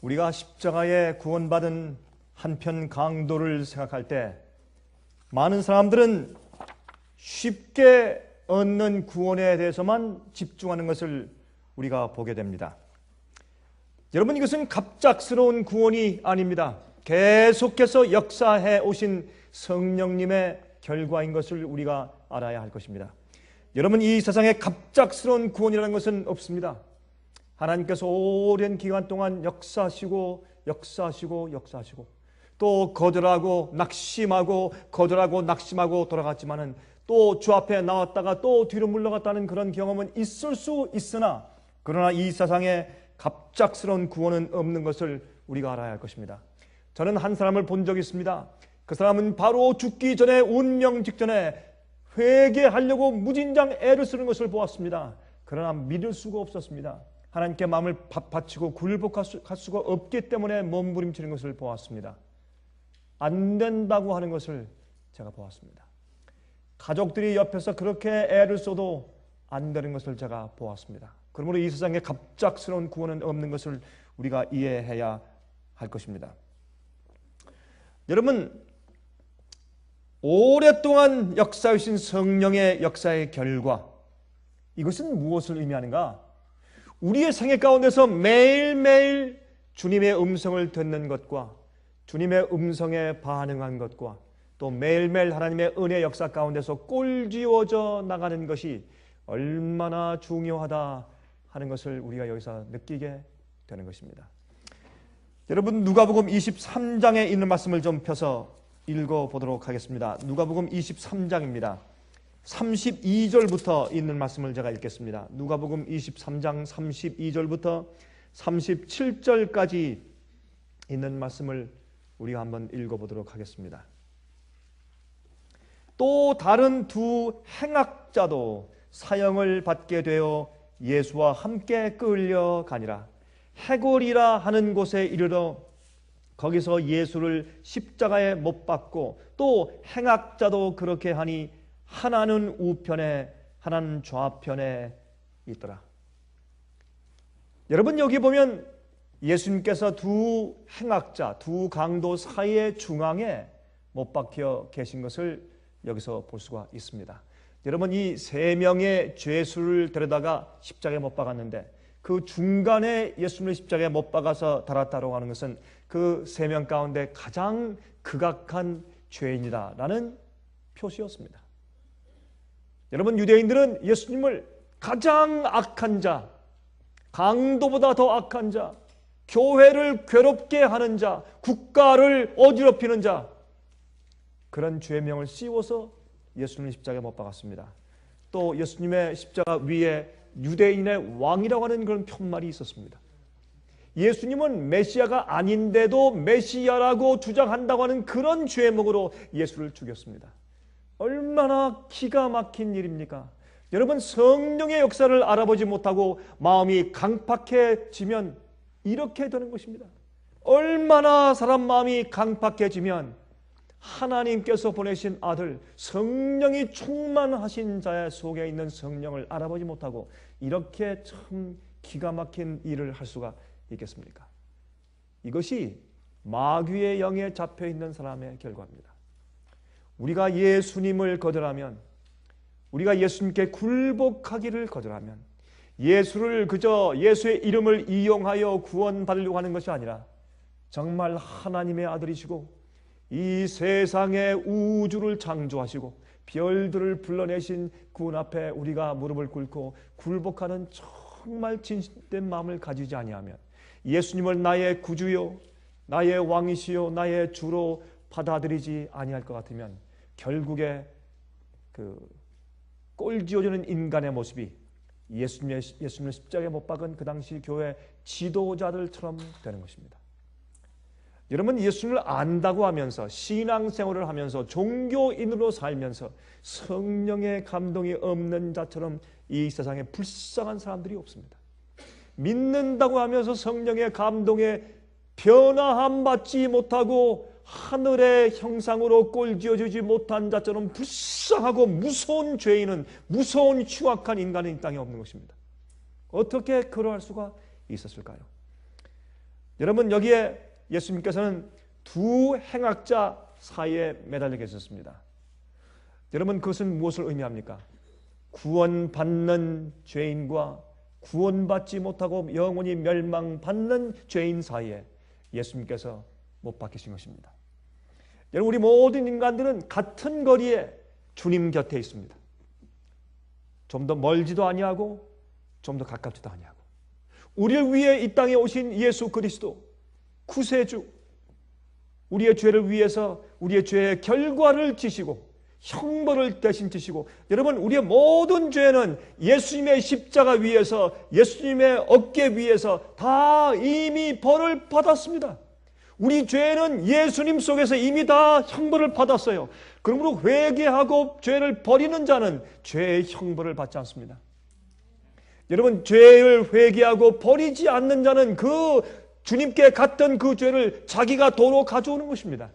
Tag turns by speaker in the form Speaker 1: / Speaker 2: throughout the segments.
Speaker 1: 우리가 십자가에 구원받은 한편 강도를 생각할 때 많은 사람들은 쉽게 얻는 구원에 대해서만 집중하는 것을 우리가 보게 됩니다. 여러분, 이것은 갑작스러운 구원이 아닙니다. 계속해서 역사해 오신 성령님의 결과인 것을 우리가 알아야 할 것입니다. 여러분, 이 세상에 갑작스러운 구원이라는 것은 없습니다. 하나님께서 오랜 기간 동안 역사하시고 또 거절하고 낙심하고 거절하고 낙심하고 돌아갔지만은 또 주 앞에 나왔다가 또 뒤로 물러갔다는 그런 경험은 있을 수 있으나, 그러나 이 세상에 갑작스러운 구원은 없는 것을 우리가 알아야 할 것입니다. 저는 한 사람을 본 적이 있습니다. 그 사람은 바로 죽기 전에, 운명 직전에 회개하려고 무진장 애를 쓰는 것을 보았습니다. 그러나 믿을 수가 없었습니다. 하나님께 마음을 바치고 굴복할 수가 없기 때문에 몸부림치는 것을 보았습니다. 안 된다고 하는 것을 제가 보았습니다. 가족들이 옆에서 그렇게 애를 써도 안 되는 것을 제가 보았습니다. 그러므로 이 세상에 갑작스러운 구원은 없는 것을 우리가 이해해야 할 것입니다. 여러분, 오랫동안 역사하신 성령의 역사의 결과, 이것은 무엇을 의미하는가? 우리의 생애 가운데서 매일매일 주님의 음성을 듣는 것과 주님의 음성에 반응한 것과 또 매일매일 하나님의 은혜 역사 가운데서 꼴지워져 나가는 것이 얼마나 중요하다 하는 것을 우리가 여기서 느끼게 되는 것입니다. 여러분, 누가복음 23장에 있는 말씀을 좀 펴서 읽어보도록 하겠습니다. 누가복음 23장입니다. 32절부터 있는 말씀을 제가 읽겠습니다. 누가복음 23장 32절부터 37절까지 있는 말씀을 우리가 한번 읽어보도록 하겠습니다. 또 다른 두 행악자도 사형을 받게 되어 예수와 함께 끌려가니라. 해골이라 하는 곳에 이르러 거기서 예수를 십자가에 못 박고, 또 행악자도 그렇게 하니 하나는 우편에 하나는 좌편에 있더라. 여러분, 여기 보면 예수님께서 두 행악자, 두 강도 사이의 중앙에 못 박혀 계신 것을 여기서 볼 수가 있습니다. 여러분, 이 세 명의 죄수를 데려다가 십자가에 못 박았는데 그 중간에 예수님을 십자가에 못 박아서 달았다고 하는 것은 그 세 명 가운데 가장 극악한 죄인이다라는 표시였습니다. 여러분, 유대인들은 예수님을 가장 악한 자, 강도보다 더 악한 자, 교회를 괴롭게 하는 자, 국가를 어지럽히는 자, 그런 죄명을 씌워서 예수님을 십자가에 못 박았습니다. 또 예수님의 십자가 위에 유대인의 왕이라고 하는 그런 편말이 있었습니다. 예수님은 메시아가 아닌데도 메시아라고 주장한다고 하는 그런 죄목으로 예수를 죽였습니다. 얼마나 기가 막힌 일입니까? 여러분, 성령의 역사를 알아보지 못하고 마음이 강팍해지면 이렇게 되는 것입니다. 얼마나 사람 마음이 강팍해지면 하나님께서 보내신 아들, 성령이 충만하신 자의 속에 있는 성령을 알아보지 못하고 이렇게 참 기가 막힌 일을 할 수가 있겠습니까? 이것이 마귀의 영에 잡혀 있는 사람의 결과입니다. 우리가 예수님을 거절하면, 우리가 예수님께 굴복하기를 거절하면, 예수를 그저 예수의 이름을 이용하여 구원받으려고 하는 것이 아니라 정말 하나님의 아들이시고 이 세상의 우주를 창조하시고 별들을 불러내신 그분 앞에 우리가 무릎을 꿇고 굴복하는 정말 진실된 마음을 가지지 아니하면, 예수님을 나의 구주요, 나의 왕이시요, 나의 주로 받아들이지 아니할 것 같으면 결국에 그 꼴지어지는 인간의 모습이 예수님을 십자가에 못 박은 그 당시 교회 지도자들처럼 되는 것입니다. 여러분, 예수님을 안다고 하면서 신앙생활을 하면서 종교인으로 살면서 성령의 감동이 없는 자처럼 이 세상에 불쌍한 사람들이 없습니다. 믿는다고 하면서 성령의 감동에 변화함 받지 못하고 하늘의 형상으로 꼴지어지지 못한 자처럼 불쌍하고 무서운 죄인은, 무서운 추악한 인간은 이 땅에 없는 것입니다. 어떻게 그러할 수가 있었을까요? 여러분, 여기에 예수님께서는 두 행악자 사이에 매달려 계셨습니다. 여러분, 그것은 무엇을 의미합니까? 구원받는 죄인과 구원받지 못하고 영원히 멸망받는 죄인 사이에 예수님께서 못 박히신 것입니다. 여러분, 우리 모든 인간들은 같은 거리에 주님 곁에 있습니다. 좀 더 멀지도 아니하고 좀 더 가깝지도 아니하고, 우리를 위해 이 땅에 오신 예수 그리스도 구세주, 우리의 죄를 위해서 우리의 죄의 결과를 지시고 형벌을 대신 지시고, 여러분, 우리의 모든 죄는 예수님의 십자가 위에서, 예수님의 어깨 위에서 다 이미 벌을 받았습니다. 우리 죄는 예수님 속에서 이미 다 형벌을 받았어요. 그러므로 회개하고 죄를 버리는 자는 죄의 형벌을 받지 않습니다. 여러분, 죄를 회개하고 버리지 않는 자는 그 주님께 갔던 그 죄를 자기가 도로 가져오는 것입니다.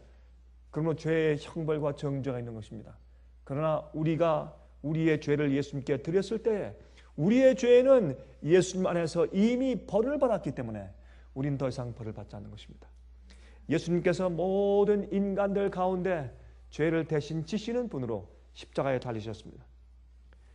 Speaker 1: 그러므로 죄의 형벌과 정죄가 있는 것입니다. 그러나 우리가 우리의 죄를 예수님께 드렸을 때 우리의 죄는 예수님 안에서 이미 벌을 받았기 때문에 우리는 더 이상 벌을 받지 않는 것입니다. 예수님께서 모든 인간들 가운데 죄를 대신 지시는 분으로 십자가에 달리셨습니다.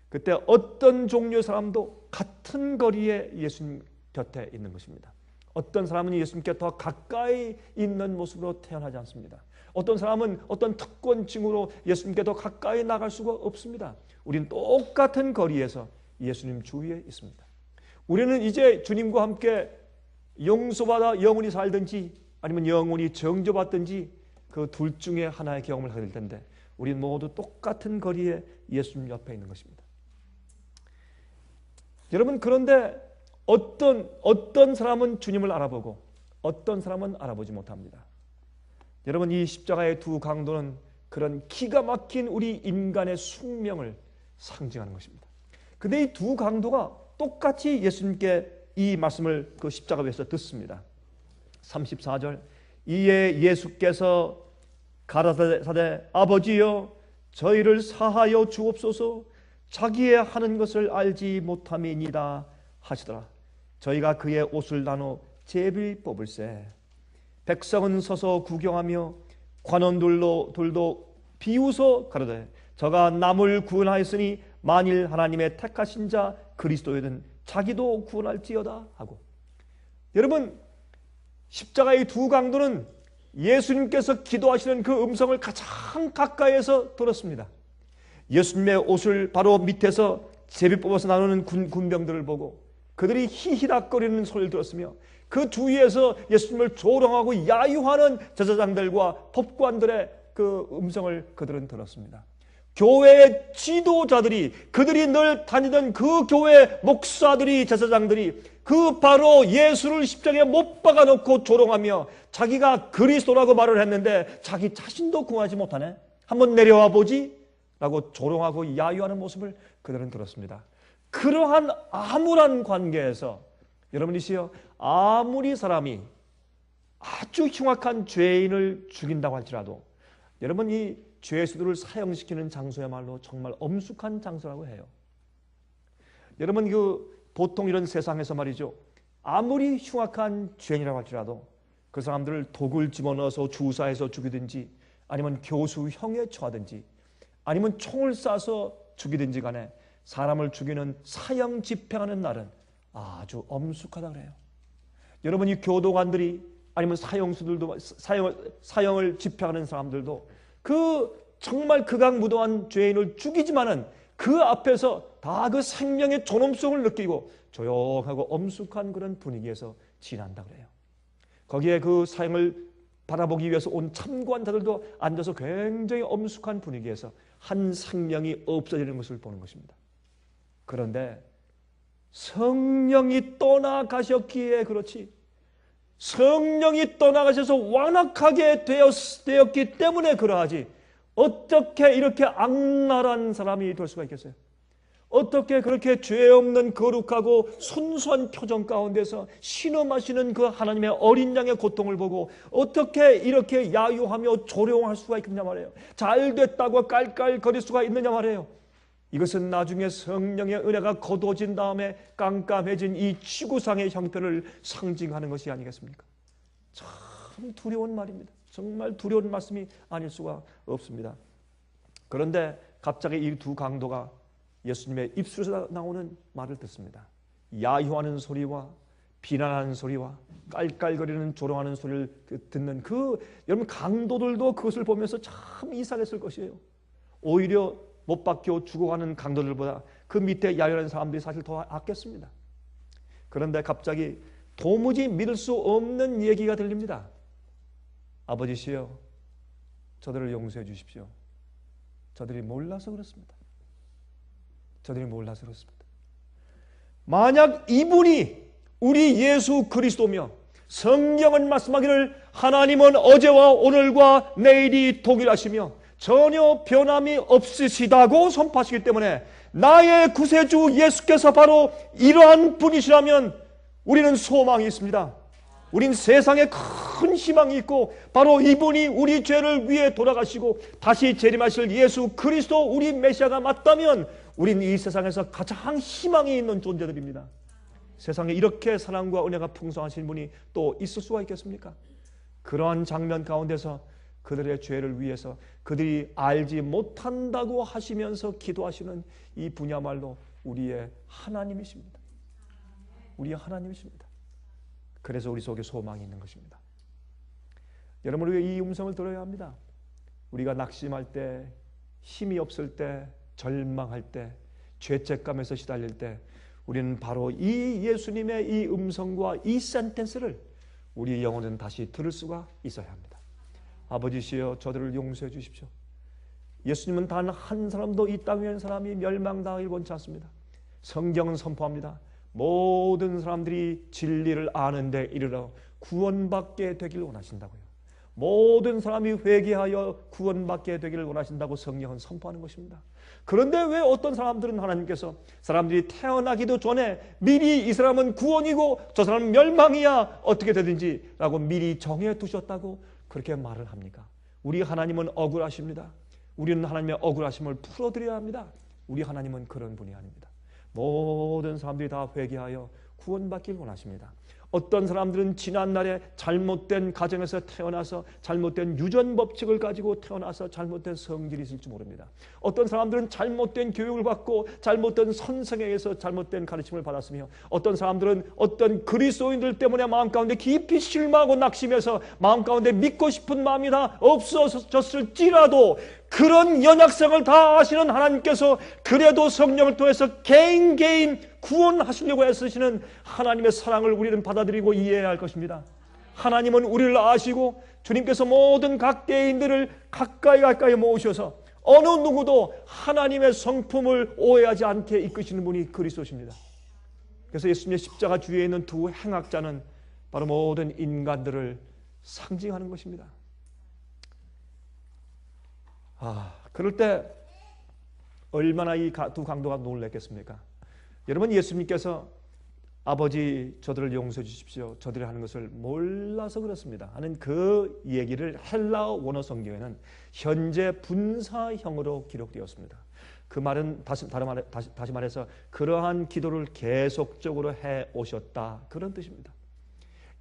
Speaker 1: 그때 어떤 종류의 사람도 같은 거리에 예수님 곁에 있는 것입니다. 어떤 사람은 예수님께 더 가까이 있는 모습으로 태어나지 않습니다. 어떤 사람은 어떤 특권층으로 예수님께 더 가까이 나갈 수가 없습니다. 우리는 똑같은 거리에서 예수님 주위에 있습니다. 우리는 이제 주님과 함께 용서받아 영원히 살든지 아니면 영원히 정죄받든지 그 둘 중에 하나의 경험을 하게 될 텐데, 우리는 모두 똑같은 거리에 예수님 옆에 있는 것입니다. 여러분, 그런데 어떤 사람은 주님을 알아보고 어떤 사람은 알아보지 못합니다. 여러분, 이 십자가의 두 강도는 그런 기가 막힌 우리 인간의 숙명을 상징하는 것입니다. 근데 이 두 강도가 똑같이 예수님께 이 말씀을 그 십자가 위에서 듣습니다. 34절, 이에 예수께서 가라사대 아버지여 저희를 사하여 주옵소서, 자기의 하는 것을 알지 못함이니이다 하시더라. 저희가 그의 옷을 나눠 제비 뽑을세. 백성은 서서 구경하며 관원들도 비웃어 가로되 저가 남을 구원하였으니 만일 하나님의 택하신 자 그리스도이든 자기도 구원할지어다 하고. 여러분, 십자가의 두 강도는 예수님께서 기도하시는 그 음성을 가장 가까이에서 들었습니다. 예수님의 옷을 바로 밑에서 제비 뽑아서 나누는 군병들을 보고 그들이 히히닥거리는 소리를 들었으며, 그 주위에서 예수님을 조롱하고 야유하는 제사장들과 법관들의 그 음성을 그들은 들었습니다. 교회의 지도자들이, 그들이 늘 다니던 그 교회 목사들이, 제사장들이 그 바로 예수를 십자가에 못 박아놓고 조롱하며 자기가 그리스도라고 말을 했는데 자기 자신도 구하지 못하네, 한번 내려와 보지 라고 조롱하고 야유하는 모습을 그들은 들었습니다. 그러한 암울한 관계에서 여러분이시여, 아무리 사람이 아주 흉악한 죄인을 죽인다고 할지라도 여러분, 이 죄수들을 사형시키는 장소야말로 정말 엄숙한 장소라고 해요. 여러분, 보통 이런 세상에서 말이죠, 아무리 흉악한 죄인이라고 할지라도 그 사람들을 독을 집어넣어서 주사해서 죽이든지 아니면 교수형에 처하든지 아니면 총을 쏴서 죽이든지 간에 사람을 죽이는 사형 집행하는 날은 아주 엄숙하다 그래요. 여러분, 이 교도관들이 아니면 사형수들도, 사형을 집행하는 사람들도 정말 극악무도한 죄인을 죽이지만은 그 앞에서 다 그 생명의 존엄성을 느끼고 조용하고 엄숙한 그런 분위기에서 지낸다 그래요. 거기에 그 사형을 바라보기 위해서 온 참관자들도 앉아서 굉장히 엄숙한 분위기에서 한 생명이 없어지는 것을 보는 것입니다. 그런데 성령이 떠나가셨기에 그렇지, 성령이 떠나가셔서 완악하게 되었기 때문에 그러하지, 어떻게 이렇게 악랄한 사람이 될 수가 있겠어요? 어떻게 그렇게 죄 없는 거룩하고 순수한 표정 가운데서 신음하시는 그 하나님의 어린 양의 고통을 보고 어떻게 이렇게 야유하며 조롱할 수가 있느냐 말이에요. 잘 됐다고 깔깔거릴 수가 있느냐 말이에요. 이것은 나중에 성령의 은혜가 거둬진 다음에 깜깜해진 이 지구상의 형편을 상징하는 것이 아니겠습니까? 참 두려운 말입니다. 정말 두려운 말씀이 아닐 수가 없습니다. 그런데 갑자기 이 두 강도가 예수님의 입술에서 나오는 말을 듣습니다. 야유하는 소리와 비난하는 소리와 깔깔거리는 조롱하는 소리를 듣는 여러분 강도들도 그것을 보면서 참 이상했을 것이에요. 오히려 못 박혀 죽어가는 강도들보다 그 밑에 야유하는 사람들이 사실 더 악했습니다. 그런데 갑자기 도무지 믿을 수 없는 얘기가 들립니다. 아버지시여, 저들을 용서해 주십시오. 저들이 몰라서 그렇습니다. 저들이 몰라서 그렇습니다. 만약 이분이 우리 예수 그리스도며 성경은 말씀하기를 하나님은 어제와 오늘과 내일이 동일하시며 전혀 변함이 없으시다고 선포하시기 때문에 나의 구세주 예수께서 바로 이러한 분이시라면 우리는 소망이 있습니다. 우린 세상에 큰 희망이 있고 바로 이분이 우리 죄를 위해 돌아가시고 다시 재림하실 예수 그리스도 우리 메시아가 맞다면 우린 이 세상에서 가장 희망이 있는 존재들입니다. 세상에 이렇게 사랑과 은혜가 풍성하신 분이 또 있을 수가 있겠습니까? 그러한 장면 가운데서 그들의 죄를 위해서 그들이 알지 못한다고 하시면서 기도하시는 이 분야말로 우리의 하나님이십니다. 우리의 하나님이십니다. 그래서 우리 속에 소망이 있는 것입니다. 여러분, 우리가 이 음성을 들어야 합니다. 우리가 낙심할 때, 힘이 없을 때, 절망할 때, 죄책감에서 시달릴 때 우리는 바로 이 예수님의 이 음성과 이 센텐스를 우리 영혼은 다시 들을 수가 있어야 합니다. 아버지시여, 저들을 용서해 주십시오. 예수님은 단 한 사람도 이 땅 위에 사람이 멸망당하길 원치 않습니다. 성경은 선포합니다. 모든 사람들이 진리를 아는 데 이르러 구원받게 되길 원하신다고요. 모든 사람이 회개하여 구원받게 되기를 원하신다고 성경은 선포하는 것입니다. 그런데 왜 어떤 사람들은 하나님께서 사람들이 태어나기도 전에 미리 이 사람은 구원이고 저 사람은 멸망이야 어떻게 되든지 라고 미리 정해 두셨다고 그렇게 말을 합니까? 우리 하나님은 억울하십니다. 우리는 하나님의 억울하심을 풀어드려야 합니다. 우리 하나님은 그런 분이 아닙니다. 모든 사람들이 다 회개하여 구원받길 원하십니다. 어떤 사람들은 지난날에 잘못된 가정에서 태어나서 잘못된 유전 법칙을 가지고 태어나서 잘못된 성질이 있을지 모릅니다. 어떤 사람들은 잘못된 교육을 받고 잘못된 선생에게서 잘못된 가르침을 받았으며 어떤 사람들은 어떤 그리스도인들 때문에 마음 가운데 깊이 실망하고 낙심해서 마음 가운데 믿고 싶은 마음이 다 없어졌을지라도 그런 연약성을 다 아시는 하나님께서 그래도 성령을 통해서 개인 구원하시려고 애쓰시는 하나님의 사랑을 우리는 받아들이고 이해해야 할 것입니다. 하나님은 우리를 아시고 주님께서 모든 각 개인들을 가까이 모으셔서 어느 누구도 하나님의 성품을 오해하지 않게 이끄시는 분이 그리스도십니다. 그래서 예수님의 십자가 주위에 있는 두 행악자는 바로 모든 인간들을 상징하는 것입니다. 그럴 때 얼마나 이 두 강도가 놀랐겠습니까? 여러분, 예수님께서 아버지 저들을 용서해 주십시오. 저들이 하는 것을 몰라서 그렇습니다 하는 그 얘기를 헬라어 원어 성경에는 현재 분사형으로 기록되었습니다. 그 말은 다시 말해서 그러한 기도를 계속적으로 해 오셨다 그런 뜻입니다.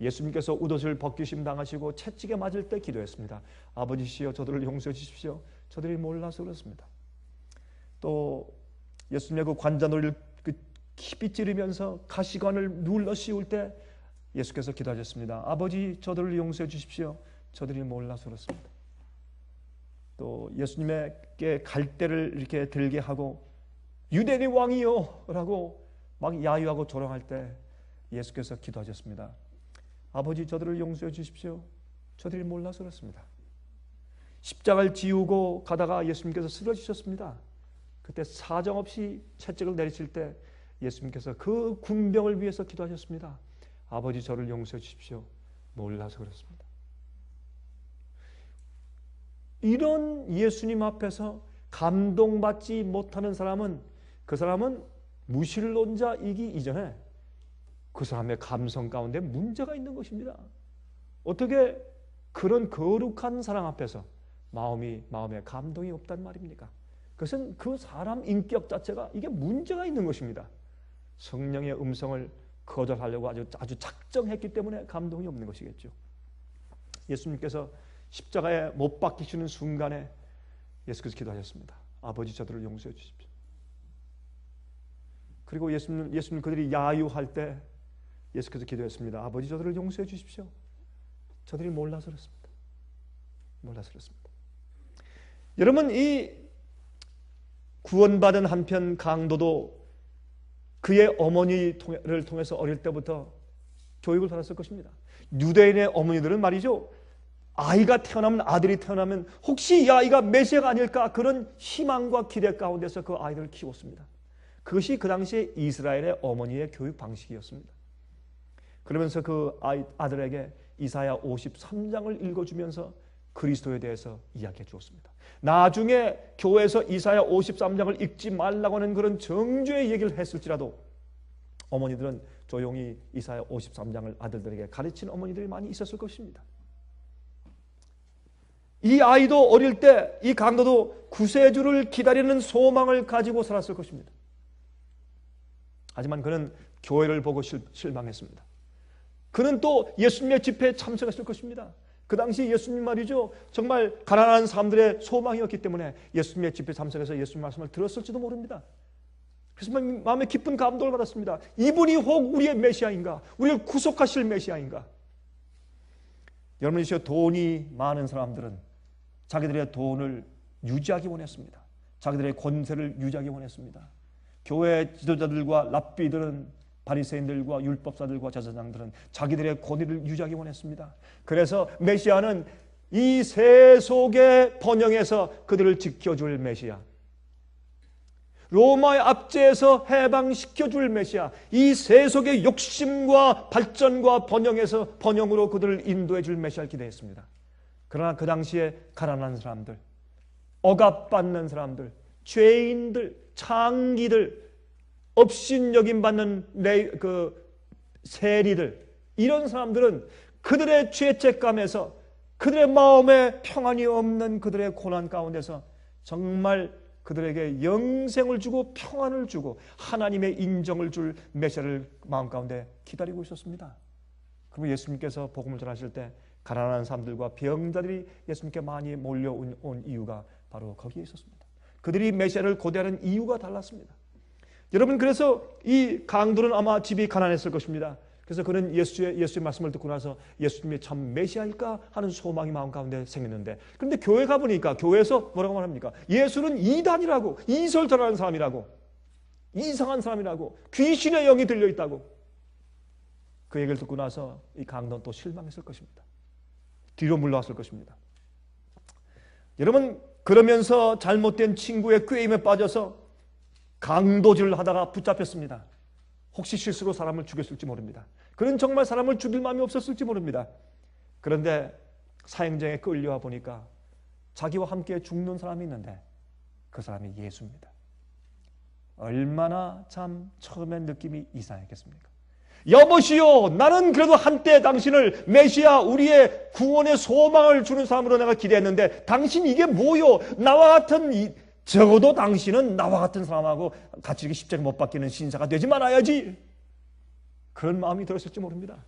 Speaker 1: 예수님께서 웃옷을 벗기심 당하시고 채찍에 맞을 때 기도했습니다. 아버지시여 저들을 용서해 주십시오. 저들이 몰라서 그렇습니다. 또 예수님의 그 관자놀이를 깊이 찌르면서 가시관을 눌러 씌울 때 예수께서 기도하셨습니다. 아버지 저들을 용서해 주십시오. 저들이 몰라서 그렇습니다. 또 예수님에게 갈대를 이렇게 들게 하고 유대인의 왕이요 라고 막 야유하고 조롱할 때 예수께서 기도하셨습니다. 아버지 저들을 용서해 주십시오. 저들이 몰라서 그렇습니다. 십자가를 지우고 가다가 예수님께서 쓰러지셨습니다. 그때 사정없이 채찍을 내리칠 때 예수님께서 그 군병을 위해서 기도하셨습니다. 아버지 저를 용서해 주십시오. 몰라서 그렇습니다. 이런 예수님 앞에서 감동받지 못하는 사람은 그 사람은 무신론자이기 이전에 그 사람의 감성 가운데 문제가 있는 것입니다. 어떻게 그런 거룩한 사랑 앞에서 마음에 감동이 없단 말입니까? 그것은 그 사람 인격 자체가 이게 문제가 있는 것입니다. 성령의 음성을 거절하려고 아주 작정했기 때문에 감동이 없는 것이겠죠. 예수님께서 십자가에 못 박히시는 순간에 예수께서 기도하셨습니다. 아버지, 저들을 용서해 주십시오. 그리고 예수님 그들이 야유할 때 예수께서 기도했습니다. 아버지, 저들을 용서해 주십시오. 저들이 몰라서 그렇습니다. 몰라서 그렇습니다. 여러분, 이 구원받은 한편 강도도 그의 어머니를 통해서 어릴 때부터 교육을 받았을 것입니다. 유대인의 어머니들은 말이죠, 아이가 태어나면, 아들이 태어나면 혹시 이 아이가 메시아가 아닐까, 그런 희망과 기대 가운데서 그 아이들을 키웠습니다. 그것이 그 당시에 이스라엘의 어머니의 교육 방식이었습니다. 그러면서 그 아들에게 이사야 53장을 읽어주면서 그리스도에 대해서 이야기해 주었습니다. 나중에 교회에서 이사야 53장을 읽지 말라고 하는 그런 정죄의 얘기를 했을지라도 어머니들은 조용히 이사야 53장을 아들들에게 가르친 어머니들이 많이 있었을 것입니다. 이 아이도 어릴 때 이 강도도 구세주를 기다리는 소망을 가지고 살았을 것입니다. 하지만 그는 교회를 보고 실망했습니다. 그는 또 예수님의 집회에 참석했을 것입니다. 그 당시 예수님 말이죠, 정말 가난한 사람들의 소망이었기 때문에 예수님의 집회에 참석해서 예수님 말씀을 들었을지도 모릅니다. 그래서 마음에 깊은 감동을 받았습니다. 이분이 혹 우리의 메시아인가? 우리를 구속하실 메시아인가? 여러분이시여, 돈이 많은 사람들은 자기들의 돈을 유지하기 원했습니다. 자기들의 권세를 유지하기 원했습니다. 교회 지도자들과 랍비들은, 바리새인들과 율법사들과 제사장들은 자기들의 권위를 유지하기 원했습니다. 그래서 메시아는 이 세속의 번영에서 그들을 지켜줄 메시아, 로마의 압제에서 해방시켜줄 메시아, 이 세속의 욕심과 발전과 번영으로 그들을 인도해줄 메시아를 기대했습니다. 그러나 그 당시에 가난한 사람들, 억압받는 사람들, 죄인들, 창기들, 업신여김받는 세리들, 이런 사람들은 그들의 죄책감에서, 그들의 마음에 평안이 없는 그들의 고난 가운데서 정말 그들에게 영생을 주고 평안을 주고 하나님의 인정을 줄 메시아를 마음 가운데 기다리고 있었습니다. 그리고 예수님께서 복음을 전하실 때 가난한 사람들과 병자들이 예수님께 많이 몰려온 이유가 바로 거기에 있었습니다. 그들이 메시아를 고대하는 이유가 달랐습니다. 여러분, 그래서 이 강도는 아마 집이 가난했을 것입니다. 그래서 그는 예수의 말씀을 듣고 나서 예수님이 참 메시아일까 하는 소망이 마음 가운데 생겼는데, 그런데 교회 가보니까 교회에서 뭐라고 말합니까? 예수는 이단이라고, 이설 전하는 사람이라고, 이상한 사람이라고, 귀신의 영이 들려있다고. 그 얘기를 듣고 나서 이 강도는 또 실망했을 것입니다. 뒤로 물러왔을 것입니다. 여러분, 그러면서 잘못된 친구의 꾀임에 빠져서 강도질을 하다가 붙잡혔습니다. 혹시 실수로 사람을 죽였을지 모릅니다. 그는 정말 사람을 죽일 마음이 없었을지 모릅니다. 그런데 사형장에 끌려와 보니까 자기와 함께 죽는 사람이 있는데 그 사람이 예수입니다. 얼마나 참 처음엔 느낌이 이상했겠습니까? 여보시오, 나는 그래도 한때 당신을 메시아, 우리의 구원의 소망을 주는 사람으로 내가 기대했는데 당신 이게 뭐요? 나와 같은, 적어도 당신은 나와 같은 사람하고 같이 이렇게 십자가 못 박히는 신사가 되지 말아야지. 그런 마음이 들었을지 모릅니다.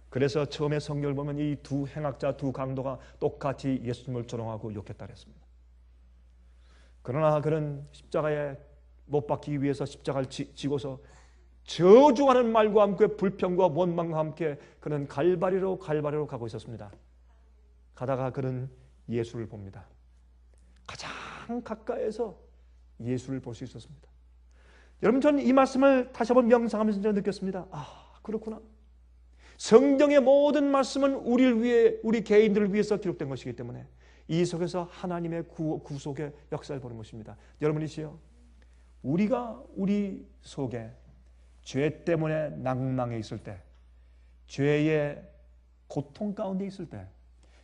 Speaker 1: 그래서 처음에 성경을 보면 이 두 행악자, 두 강도가 똑같이 예수님을 조롱하고 욕했다 그랬습니다. 그러나 그는 십자가에 못 박히기 위해서 십자가를 지고서 저주하는 말과 함께 불평과 원망과 함께 그는 갈바리로 가고 있었습니다. 가다가 그는 예수를 봅니다. 가장 가까이에서 예수를 볼 수 있었습니다. 여러분, 저는 이 말씀을 다시 한번 명상하면서 느꼈습니다. 그렇구나. 성경의 모든 말씀은 우리를 위해, 우리 개인들을 위해서 기록된 것이기 때문에 이 속에서 하나님의 구속의 역사를 보는 것입니다. 여러분이시여, 우리가 우리 속에 죄 때문에 낭망해 있을 때, 죄의 고통 가운데 있을 때,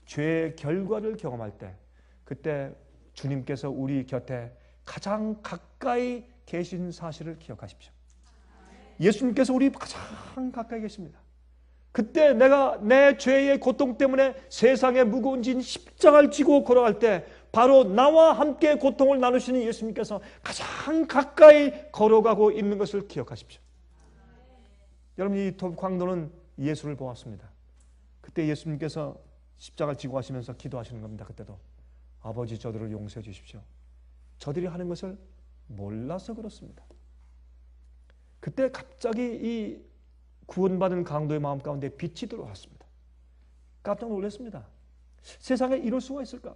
Speaker 1: 죄의 결과를 경험할 때, 그때 주님께서 우리 곁에 가장 가까이 계신 사실을 기억하십시오. 예수님께서 우리 가장 가까이 계십니다. 그때 내가 내 죄의 고통 때문에 세상의 무거운 진 십자가를 지고 걸어갈 때 바로 나와 함께 고통을 나누시는 예수님께서 가장 가까이 걸어가고 있는 것을 기억하십시오. 여러분, 이 강도는 예수를 보았습니다. 그때 예수님께서 십자가를 지고 가시면서 기도하시는 겁니다. 그때도 아버지 저들을 용서해 주십시오. 저들이 하는 것을 몰라서 그렇습니다. 그때 갑자기 이 구원받은 강도의 마음 가운데 빛이 들어왔습니다. 깜짝 놀랐습니다. 세상에 이럴 수가 있을까?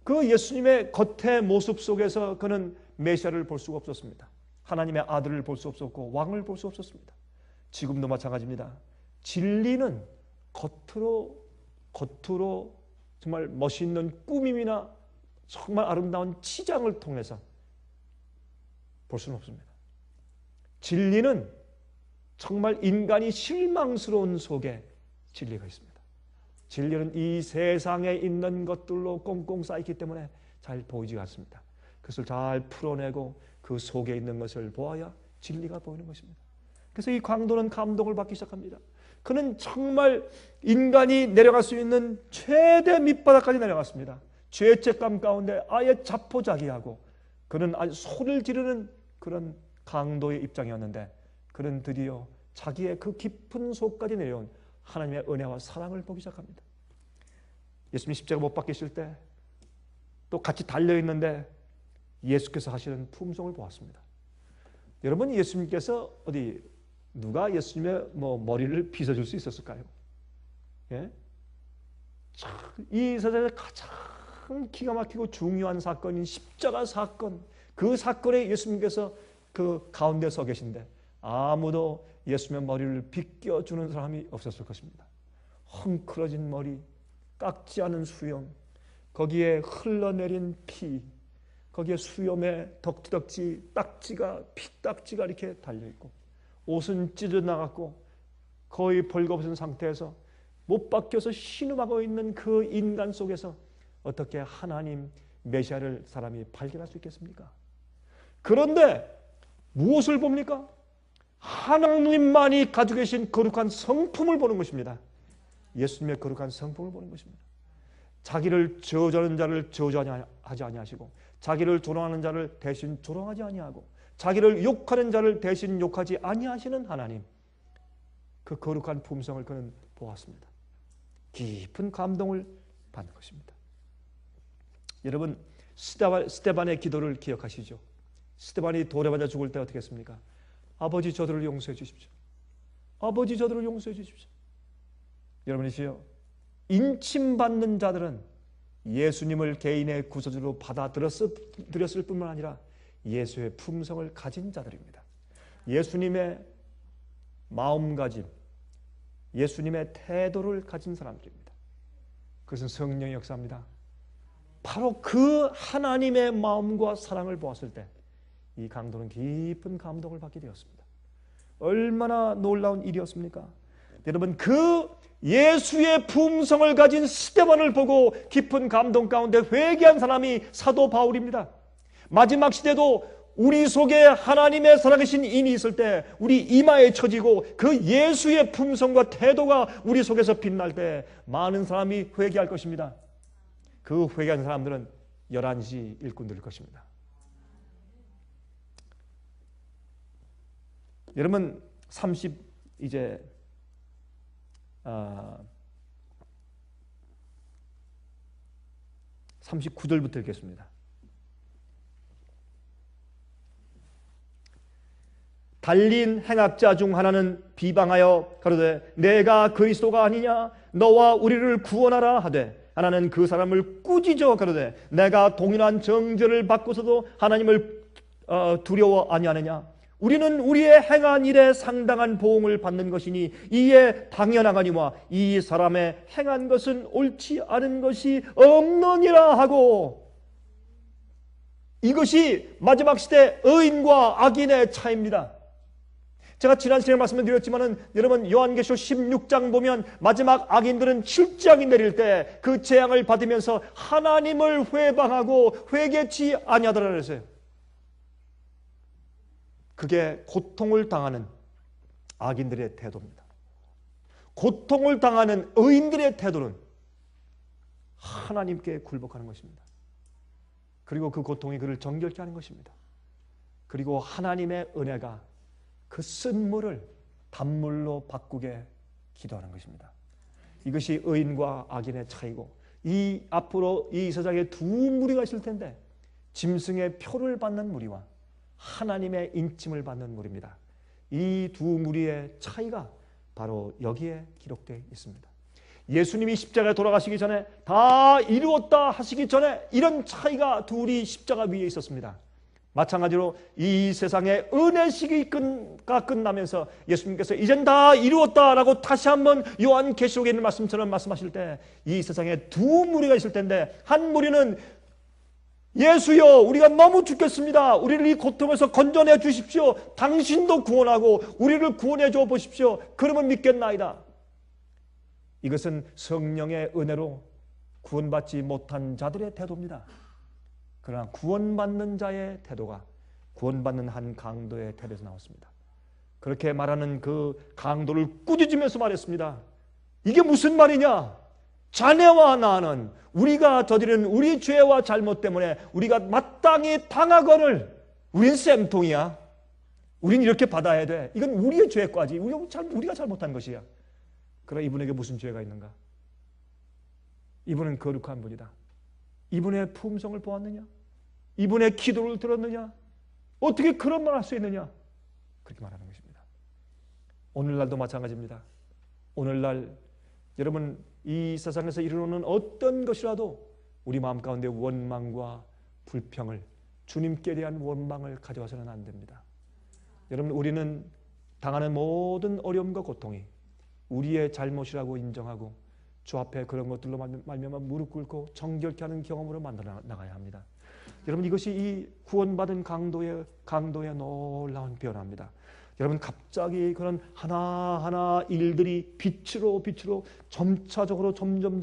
Speaker 1: 그 예수님의 겉의 모습 속에서 그는 메시아를 볼 수가 없었습니다. 하나님의 아들을 볼 수 없었고 왕을 볼 수 없었습니다. 지금도 마찬가지입니다. 진리는 겉으로 정말 멋있는 꾸밈이나 정말 아름다운 치장을 통해서 볼 수는 없습니다. 진리는 정말 인간이 실망스러운 속에 진리가 있습니다. 진리는 이 세상에 있는 것들로 꽁꽁 쌓이기 때문에 잘 보이지 않습니다. 그것을 잘 풀어내고 그 속에 있는 것을 보아야 진리가 보이는 것입니다. 그래서 이 강도는 감동을 받기 시작합니다. 그는 정말 인간이 내려갈 수 있는 최대 밑바닥까지 내려갔습니다. 죄책감 가운데 아예 자포자기하고 그는 아주 소리를 지르는 그런 강도의 입장이었는데 그는 드디어 자기의 그 깊은 속까지 내려온 하나님의 은혜와 사랑을 보기 시작합니다. 예수님 십자가 못 박히실 때 또 같이 달려있는데 예수께서 하시는 품성을 보았습니다. 여러분, 예수님께서 누가 예수님의 머리를 빗어줄 수 있었을까요? 예? 이 세상에 가장 기가 막히고 중요한 사건인 십자가 사건, 그 사건에 예수님께서 그 가운데 서 계신데 아무도 예수님의 머리를 빗겨주는 사람이 없었을 것입니다. 헝클어진 머리, 깎지 않은 수염, 거기에 흘러내린 피, 거기에 수염에 덕지덕지 딱지가, 피딱지가 이렇게 달려있고 옷은 찢어나갔고 거의 벌거벗은 상태에서 못 박혀서 신음하고 있는 그 인간 속에서 어떻게 하나님 메시아를 사람이 발견할 수 있겠습니까? 그런데 무엇을 봅니까? 하나님만이 가지고 계신 거룩한 성품을 보는 것입니다. 예수님의 거룩한 성품을 보는 것입니다. 자기를 저주하는 자를 저주하지 아니하시고 자기를 조롱하는 자를 대신 조롱하지 아니하고 자기를 욕하는 자를 대신 욕하지 아니하시는 하나님, 그 거룩한 품성을 그는 보았습니다. 깊은 감동을 받는 것입니다. 여러분, 스데반의 기도를 기억하시죠? 스데반이 돌에 맞아 죽을 때 어떻게 했습니까? 아버지 저들을 용서해 주십시오. 아버지 저들을 용서해 주십시오. 여러분이시여, 인침받는 자들은 예수님을 개인의 구세주로 받아들였을 뿐만 아니라 예수의 품성을 가진 자들입니다. 예수님의 마음가짐, 예수님의 태도를 가진 사람들입니다. 그것은 성령의 역사입니다. 바로 그 하나님의 마음과 사랑을 보았을 때 이 강도는 깊은 감동을 받게 되었습니다. 얼마나 놀라운 일이었습니까? 여러분, 그 예수의 품성을 가진 스데반을 보고 깊은 감동 가운데 회개한 사람이 사도 바울입니다. 마지막 시대도 우리 속에 하나님의 살아계신 인이 있을 때 우리 이마에 처지고 그 예수의 품성과 태도가 우리 속에서 빛날 때 많은 사람이 회개할 것입니다. 그 회개한 사람들은 11시 일꾼들일 것입니다. 여러분, 39절부터 읽겠습니다. 달린 행악자 중 하나는 비방하여 가로되 내가 그리스도가 아니냐 너와 우리를 구원하라 하되 하나는 그 사람을 꾸짖어 가로되 내가 동일한 정죄를 받고서도 하나님을 두려워 아니하느냐 우리는 우리의 행한 일에 상당한 보응을 받는 것이니 이에 당연하거니와 이 사람의 행한 것은 옳지 않은 것이 없느니라 하고, 이것이 마지막 시대 의인과 악인의 차이입니다. 제가 지난 시간에 말씀을 드렸지만은 여러분, 요한계시록 16장 보면 마지막 악인들은 실장이 내릴 때 그 재앙을 받으면서 하나님을 회방하고 회개치 아니하더라 그랬어요. 그게 고통을 당하는 악인들의 태도입니다. 고통을 당하는 의인들의 태도는 하나님께 굴복하는 것입니다. 그리고 그 고통이 그를 정결케 하는 것입니다. 그리고 하나님의 은혜가 그 쓴물을 단물로 바꾸게 기도하는 것입니다. 이것이 의인과 악인의 차이고, 이 앞으로 이 세상에 두 무리가 있을 텐데 짐승의 표를 받는 무리와 하나님의 인침을 받는 무리입니다. 이 두 무리의 차이가 바로 여기에 기록되어 있습니다. 예수님이 십자가에 돌아가시기 전에, 다 이루었다 하시기 전에 이런 차이가 둘이 십자가 위에 있었습니다. 마찬가지로 이 세상의 은혜 시기가 끝나면서 예수님께서 이젠 다 이루었다라고 다시 한번 요한계시록에 있는 말씀처럼 말씀하실 때 이 세상에 두 무리가 있을 텐데, 한 무리는 예수여, 우리가 너무 죽겠습니다. 우리를 이 고통에서 건져내 주십시오. 당신도 구원하고 우리를 구원해 줘 보십시오. 그러면 믿겠나이다. 이것은 성령의 은혜로 구원받지 못한 자들의 태도입니다. 그러나 구원받는 자의 태도가 구원받는 한 강도의 태도에서 나왔습니다. 그렇게 말하는 그 강도를 꾸짖으면서 말했습니다. 이게 무슨 말이냐? 자네와 나는 우리가 저지른 우리 죄와 잘못 때문에 우리가 마땅히 당하거늘, 우린 쌤통이야. 우린 이렇게 받아야 돼. 이건 우리의 죄과지. 우리가 잘못한 것이야. 그러나 이분에게 무슨 죄가 있는가? 이분은 거룩한 분이다. 이분의 품성을 보았느냐? 이분의 기도를 들었느냐? 어떻게 그런 말 할 수 있느냐? 그렇게 말하는 것입니다. 오늘날도 마찬가지입니다. 오늘날 여러분, 이 세상에서 이루는 어떤 것이라도 우리 마음 가운데 원망과 불평을, 주님께 대한 원망을 가져와서는 안 됩니다. 여러분, 우리는 당하는 모든 어려움과 고통이 우리의 잘못이라고 인정하고 주 앞에 그런 것들로 말미암아 무릎 꿇고 정결케 하는 경험으로 만들어 나가야 합니다. 여러분, 이것이 이 구원받은 강도의 놀라운 변화입니다. 여러분, 갑자기 그런 하나하나 일들이 빛으로 점차적으로 점점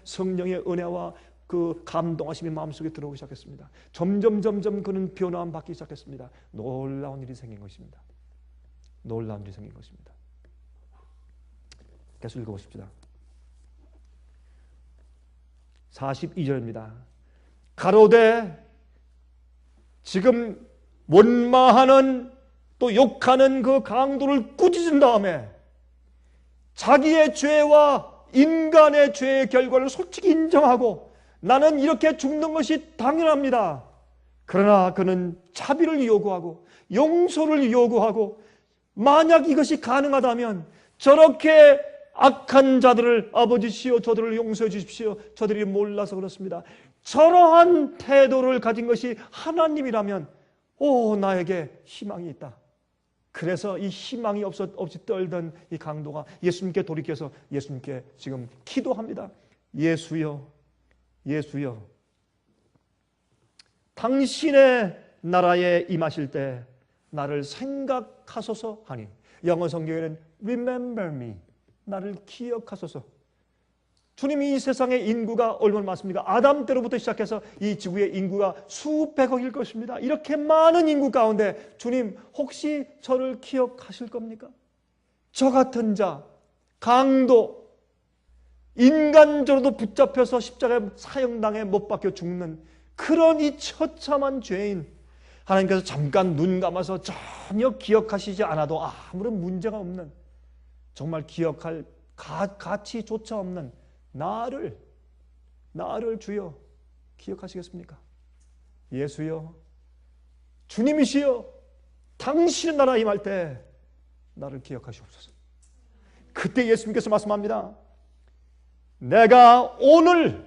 Speaker 1: 성령의 은혜와 그 감동하심이 마음속에 들어오기 시작했습니다. 점점 그는 변화함 받기 시작했습니다. 놀라운 일이 생긴 것입니다. 놀라운 일이 생긴 것입니다. 계속 읽어보십시다. 42절입니다. 가로되 지금 원망하는 또 욕하는 그 강도를 꾸짖은 다음에 자기의 죄와 인간의 죄의 결과를 솔직히 인정하고 나는 이렇게 죽는 것이 당연합니다. 그러나 그는 자비를 요구하고 용서를 요구하고, 만약 이것이 가능하다면 저렇게 악한 자들을 아버지시여 저들을 용서해 주십시오. 저들이 몰라서 그렇습니다. 저러한 태도를 가진 것이 하나님이라면 나에게 희망이 있다. 그래서 이 희망이 없이 떨던 이 강도가 예수님께 돌이켜서 예수님께 지금 기도합니다. 예수여, 예수여, 당신의 나라에 임하실 때 나를 생각하소서 하니, 영어 성경에는 remember me, 나를 기억하소서. 주님이 이 세상의 인구가 얼마나 많습니까? 아담 때로부터 시작해서 이 지구의 인구가 수백억일 것입니다. 이렇게 많은 인구 가운데 주님, 혹시 저를 기억하실 겁니까? 저 같은 자, 강도, 인간적으로도 붙잡혀서 십자가에 사형당해 못 박혀 죽는 그런 이 처참한 죄인, 하나님께서 잠깐 눈 감아서 전혀 기억하시지 않아도 아무런 문제가 없는, 정말 기억할 가치조차 없는 나를 주여 기억하시겠습니까? 예수여, 주님이시여, 당신의 나라 임할 때 나를 기억하시옵소서. 그때 예수님께서 말씀합니다. 내가 오늘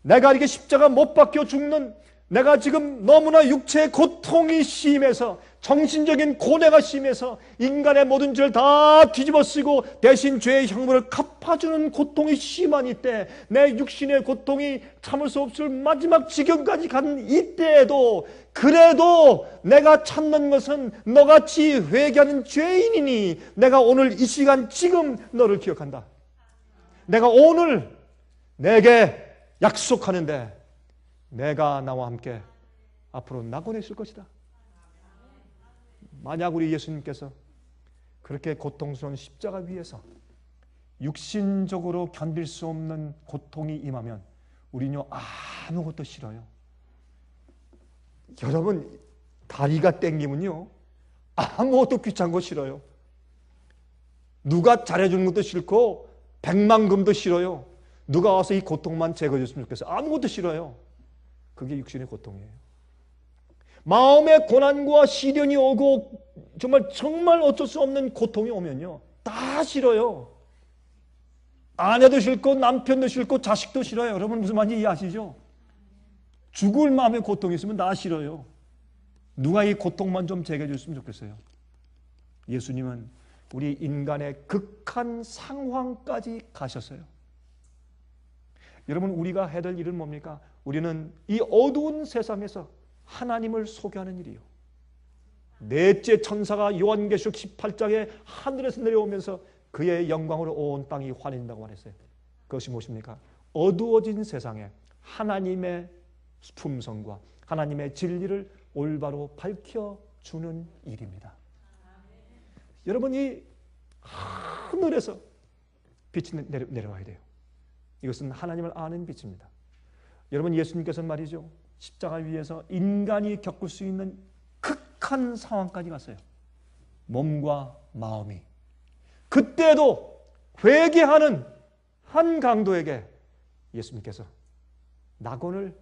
Speaker 1: 내가 이렇게 십자가 못 박혀 죽는, 내가 지금 너무나 육체의 고통이 심해서, 정신적인 고뇌가 심해서 인간의 모든 죄를 다 뒤집어쓰고 대신 죄의 형벌을 갚아주는 고통이 심한 이때, 내 육신의 고통이 참을 수 없을 마지막 지경까지 간 이때에도 그래도 내가 찾는 것은 너같이 회개하는 죄인이니 내가 오늘 이 시간 지금 너를 기억한다. 내가 오늘 내게 약속하는데 내가 나와 함께 앞으로 낙원에 있을 것이다. 만약 우리 예수님께서 그렇게 고통스러운 십자가 위에서 육신적으로 견딜 수 없는 고통이 임하면 우리는요 아무것도 싫어요. 여러분, 다리가 땡기면요 아무것도 귀찮고 싫어요. 누가 잘해주는 것도 싫고 백만금도 싫어요. 누가 와서 이 고통만 제거해줬으면 좋겠어요. 아무것도 싫어요. 그게 육신의 고통이에요. 마음의 고난과 시련이 오고 정말 어쩔 수 없는 고통이 오면요, 다 싫어요. 아내도 싫고 남편도 싫고 자식도 싫어요. 여러분 무슨 말인지 이해하시죠? 죽을 마음의 고통이 있으면 다 싫어요. 누가 이 고통만 좀 제거해 줬으면 좋겠어요. 예수님은 우리 인간의 극한 상황까지 가셨어요. 여러분, 우리가 해야 될 일은 뭡니까? 우리는 이 어두운 세상에서 하나님을 소개하는 일이요. 넷째 천사가 요한계시록 18장에 하늘에서 내려오면서 그의 영광으로 온 땅이 환해진다고 말했어요. 그것이 무엇입니까? 어두워진 세상에 하나님의 품성과 하나님의 진리를 올바로 밝혀주는 일입니다. 여러분이 하늘에서 빛이 내려와야 돼요. 이것은 하나님을 아는 빛입니다. 여러분, 예수님께서는 말이죠, 십자가 위에서 인간이 겪을 수 있는 극한 상황까지 갔어요. 몸과 마음이. 그때도 회개하는 한 강도에게 예수님께서 낙원을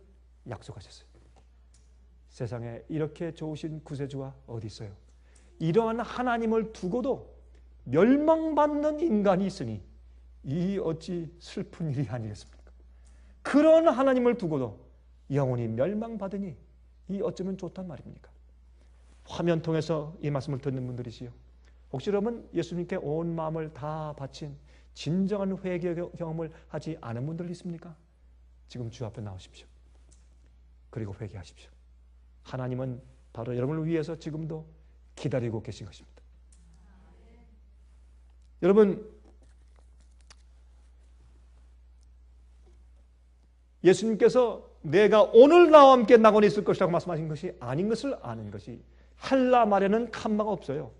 Speaker 1: 약속하셨어요. 세상에 이렇게 좋으신 구세주가 어디 있어요? 이러한 하나님을 두고도 멸망받는 인간이 있으니 이 어찌 슬픈 일이 아니겠습니까? 그런 하나님을 두고도 영혼이 멸망받으니 이 어쩌면 좋단 말입니까? 화면 통해서 이 말씀을 듣는 분들이시요, 혹시 여러분 예수님께 온 마음을 다 바친 진정한 회개 경험을 하지 않은 분들 있습니까? 지금 주 앞에 나오십시오. 그리고 회개하십시오. 하나님은 바로 여러분을 위해서 지금도 기다리고 계신 것입니다. 여러분, 예수님께서 내가 오늘 나와 함께 낙원에 있을 것이라고 말씀하신 것이 아닌 것을 아는 것이, 헬라 말에는 칸마가 없어요.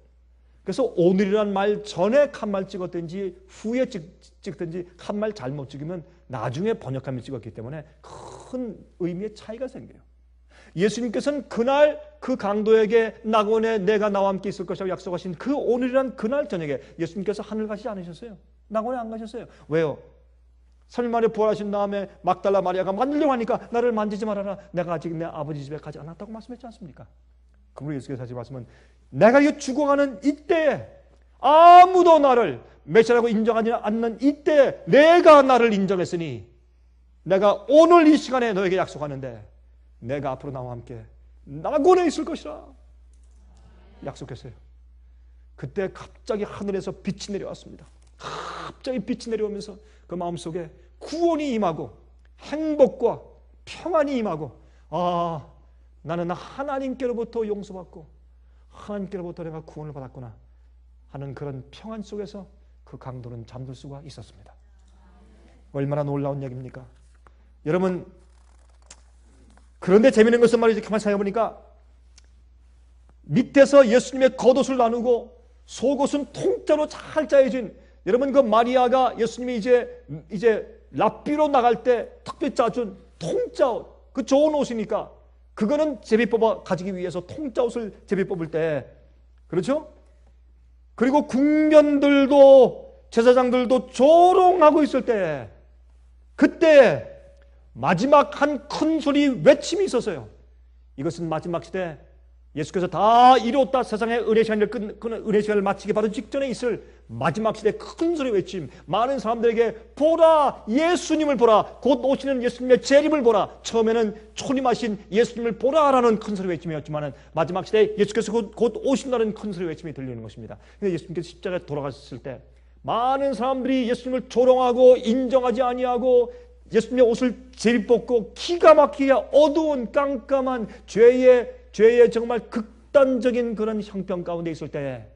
Speaker 1: 그래서 오늘이란 말 전에 칸말 찍었든지 후에 찍든지 칸말 잘못 찍으면 나중에 번역하면 찍었기 때문에 큰 의미의 차이가 생겨요. 예수님께서는 그날 그 강도에게 낙원에 내가 나와 함께 있을 것이라고 약속하신 그 오늘이란 그날 저녁에 예수님께서 하늘 가시지 않으셨어요. 낙원에 안 가셨어요. 왜요? 3일 만에 부활하신 다음에 막달라 마리아가 만지려고 하니까 나를 만지지 말아라. 내가 아직 내 아버지 집에 가지 않았다고 말씀했지 않습니까? 그러므로 예수께서 하신 말씀은 내가 이거 죽어가는 이때에 아무도 나를 메시아라고 인정하지 않는 이때에 내가 나를 인정했으니 내가 오늘 이 시간에 너에게 약속하는데 내가 앞으로 나와 함께 낙원에 있을 것이라 약속했어요. 그때 갑자기 하늘에서 빛이 내려왔습니다. 갑자기 빛이 내려오면서 그 마음속에 구원이 임하고 행복과 평안이 임하고, 아, 나는 하나님께로부터 용서받고 하나님께로부터 내가 구원을 받았구나 하는 그런 평안 속에서 그 강도는 잠들 수가 있었습니다. 얼마나 놀라운 얘기입니까? 여러분, 그런데 재미있는 것은 말이죠, 가만히 생각해보니까 밑에서 예수님의 겉옷을 나누고 속옷은 통짜로 잘 짜여진, 여러분 그 마리아가 예수님이 이제 랍비로 나갈 때 특별히 짜준 통짜 옷, 그 좋은 옷이니까 그거는 제비 뽑아 가지기 위해서 통짜 옷을 제비 뽑을 때, 그렇죠? 그리고 궁변들도 제사장들도 조롱하고 있을 때, 그때 마지막 한 큰 소리 외침이 있었어요. 이것은 마지막 시대 예수께서 다 이루었다, 세상의 은혜 시간을 마치기 바로 직전에 있을 마지막 시대 큰 소리 외침, 많은 사람들에게 보라, 예수님을 보라, 곧 오시는 예수님의 재림을 보라, 처음에는 초림하신 예수님을 보라라는 큰 소리 외침이었지만 마지막 시대에 예수께서 곧 오신다는 큰 소리 외침이 들리는 것입니다. 근데 예수님께서 십자가에 돌아가셨을 때 많은 사람들이 예수님을 조롱하고 인정하지 아니하고 예수님의 옷을 제비뽑고 기가 막히게 어두운 깜깜한 죄의 정말 극단적인 그런 형편 가운데 있을 때,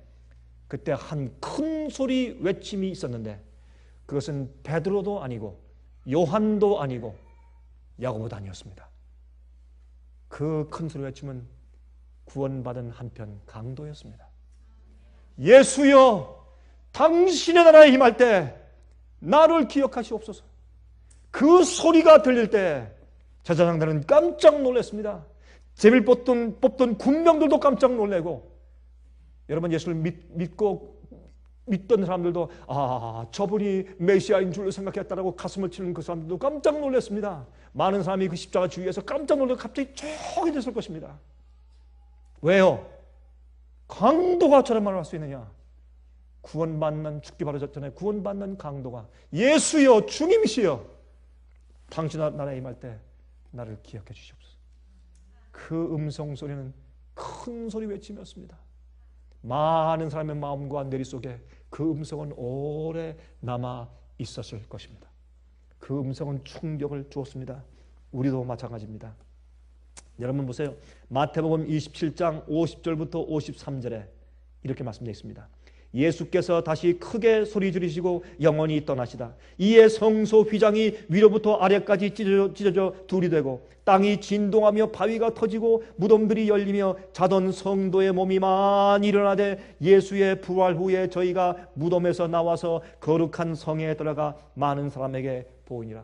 Speaker 1: 그때 한 큰 소리 외침이 있었는데 그것은 베드로도 아니고 요한도 아니고 야고보도 아니었습니다. 그 큰 소리 외침은 구원받은 한편 강도였습니다. 예수여, 당신의 나라에 임할 때 나를 기억하시옵소서. 그 소리가 들릴 때 제사장들은 깜짝 놀랐습니다. 제비를 뽑던 군병들도 깜짝 놀래고, 여러분 예수를 믿고 믿던 사람들도 저분이 메시아인 줄로 생각했다라고 가슴을 치는 그 사람들도 깜짝 놀랐습니다. 많은 사람이 그 십자가 주위에서 깜짝 놀라고 갑자기 조용히 됐을 것입니다. 왜요? 강도가 저런 말을 할 수 있느냐? 구원받는, 죽기 바로 전에 구원받는 강도가 예수여 주님이시여 당신 나라에 임할 때 나를 기억해 주시옵소서. 그 음성 소리는 큰 소리 외치면습니다. 많은 사람의 마음과 내리 속에 그 음성은 오래 남아 있었을 것입니다. 그 음성은 충격을 주었습니다. 우리도 마찬가지입니다. 여러분 보세요. 마태복음 27장 50절부터 53절에 이렇게 말씀되어 있습니다. 예수께서 다시 크게 소리 지르시고 영원히 떠나시다. 이에 성소 휘장이 위로부터 아래까지 찢어져 둘이 되고 땅이 진동하며 바위가 터지고 무덤들이 열리며 자던 성도의 몸이 많이 일어나되 예수의 부활 후에 저희가 무덤에서 나와서 거룩한 성에 들어가 많은 사람에게 보이니라.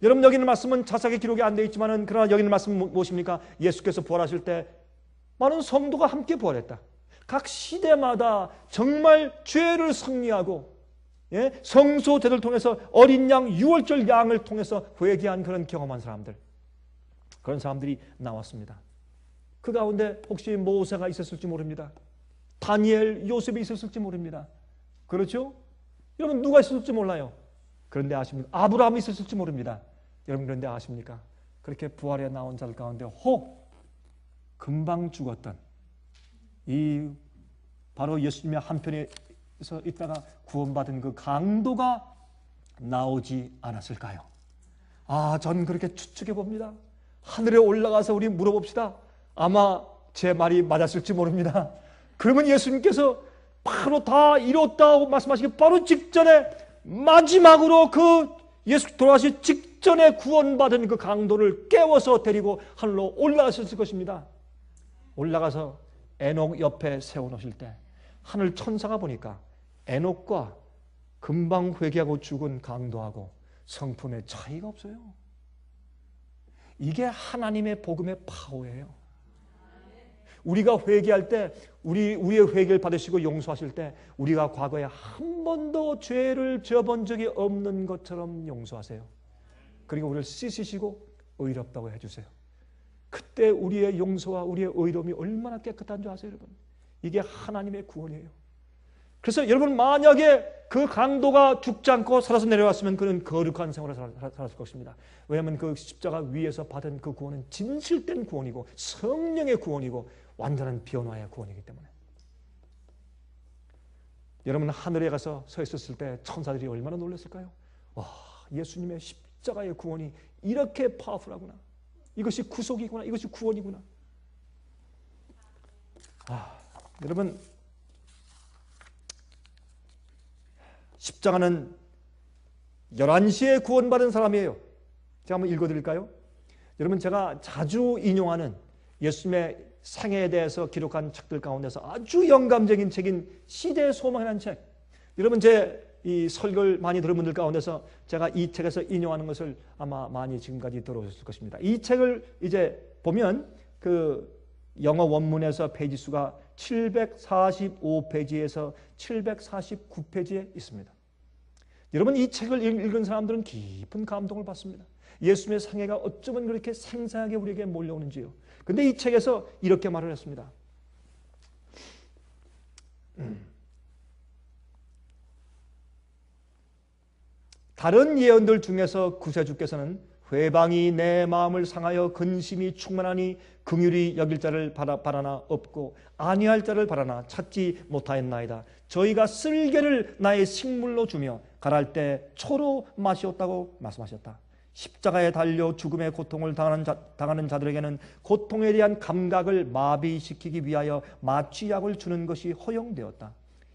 Speaker 1: 여러분 여기 있는 말씀은 자세하게 기록이 안 되어 있지만은 그러나 여기 있는 말씀은 무엇입니까? 예수께서 부활하실 때 많은 성도가 함께 부활했다. 각 시대마다 정말 죄를 승리하고 성소 제도를 통해서 어린 양 유월절 양을 통해서 회개한 그런 경험한 사람들, 그런 사람들이 나왔습니다. 그 가운데 혹시 모세가 있었을지 모릅니다. 다니엘, 요셉이 있었을지 모릅니다. 그렇죠? 여러분 누가 있었을지 몰라요. 그런데 아십니까? 아브라함이 있었을지 모릅니다. 여러분 그런데 아십니까? 그렇게 부활에 나온 자들 가운데 혹 금방 죽었던 이 바로 예수님의 한편에서 있다가 구원받은 그 강도가 나오지 않았을까요? 전 그렇게 추측해 봅니다. 하늘에 올라가서 우리 물어봅시다. 아마 제 말이 맞았을지 모릅니다. 그러면 예수님께서 바로 다 이뤘다고 말씀하시기 바로 직전에 마지막으로 그 예수 돌아가시 직전에 구원받은 그 강도를 깨워서 데리고 하늘로 올라가셨을 것입니다. 올라가서 에녹 옆에 세워놓으실 때 하늘 천사가 보니까 에녹과 금방 회개하고 죽은 강도하고 성품의 차이가 없어요. 이게 하나님의 복음의 파워예요. 우리가 회개할 때 우리의 회개를 받으시고 용서하실 때 우리가 과거에 한 번도 죄를 저본 적이 없는 것처럼 용서하세요. 그리고 우리를 씻으시고 의롭다고 해주세요. 그때 우리의 용서와 우리의 의로움이 얼마나 깨끗한 줄 아세요, 여러분? 이게 하나님의 구원이에요. 그래서 여러분 만약에 그 강도가 죽지 않고 살아서 내려왔으면 그는 거룩한 생활을 살았을 것입니다. 왜냐하면 그 십자가 위에서 받은 그 구원은 진실된 구원이고 성령의 구원이고 완전한 변화의 구원이기 때문에. 여러분 하늘에 가서 서 있었을 때 천사들이 얼마나 놀랐을까요? 와, 예수님의 십자가의 구원이 이렇게 파워풀하구나. 이것이 구속이구나. 이것이 구원이구나. 여러분 십자가는 11시에 구원받은 사람이에요. 제가 한번 읽어드릴까요? 여러분 제가 자주 인용하는 예수님의 생애에 대해서 기록한 책들 가운데서 아주 영감적인 책인 시대의 소망이라는 책. 여러분 제 이 설교를 많이 들은 분들 가운데서 제가 이 책에서 인용하는 것을 아마 많이 지금까지 들어오셨을 것입니다. 이 책을 이제 보면 그 영어 원문에서 페이지 수가 745페이지에서 749페이지에 있습니다. 여러분 이 책을 읽은 사람들은 깊은 감동을 받습니다. 예수님의 생애가 어쩌면 그렇게 생생하게 우리에게 몰려오는지요. 그런데 이 책에서 이렇게 말을 했습니다. 다른 예언들 중에서 구세주께서는 회방이 내 마음을 상하여 근심이 충만하니 긍휼히 여길 자를 바라나 없고 아니할 자를 바라나 찾지 못하였나이다. 저희가 쓸개를 나의 식물로 주며 갈할 때 초로 마시었다고 말씀하셨다. 십자가에 달려 죽음의 고통을 당하는 자들에게는 고통에 대한 감각을 마비시키기 위하여 마취약을 주는 것이 허용되었다.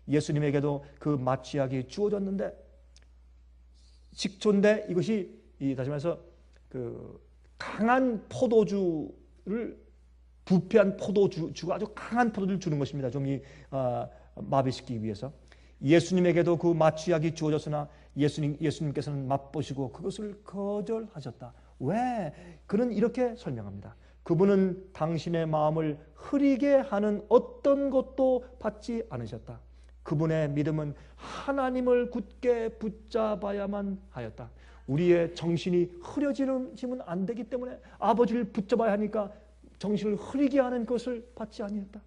Speaker 1: 예수님에게도 그 마취약이 주어졌는데 식초인데 이것이 다시 말해서 그 강한 포도주를 부패한 포도주가 아주 강한 포도주를 주는 것입니다. 좀 마비시키기 위해서. 예수님에게도 그 마취약이 주어졌으나 예수님께서는 맛보시고 그것을 거절하셨다. 왜? 그는 이렇게 설명합니다. 그분은 당신의 마음을 흐리게 하는 어떤 것도 받지 않으셨다. 그분의 믿음은 하나님을 굳게 붙잡아야만 하였다. 우리의 정신이 흐려지면 안 되기 때문에 아버지를 붙잡아야 하니까 정신을 흐리게 하는 것을 받지 아니했다.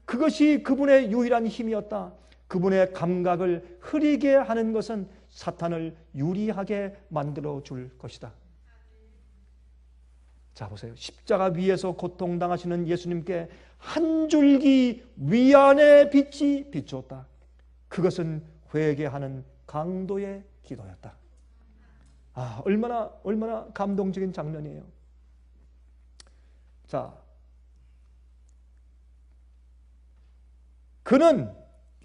Speaker 1: 그것이 그분의 유일한 힘이었다. 그분의 감각을 흐리게 하는 것은 사탄을 유리하게 만들어 줄 것이다. 자, 보세요. 십자가 위에서 고통당하시는 예수님께 한 줄기 위안의 빛이 비추었다. 그것은 회개하는 강도의 기도였다. 아, 얼마나 감동적인 장면이에요. 자, 그는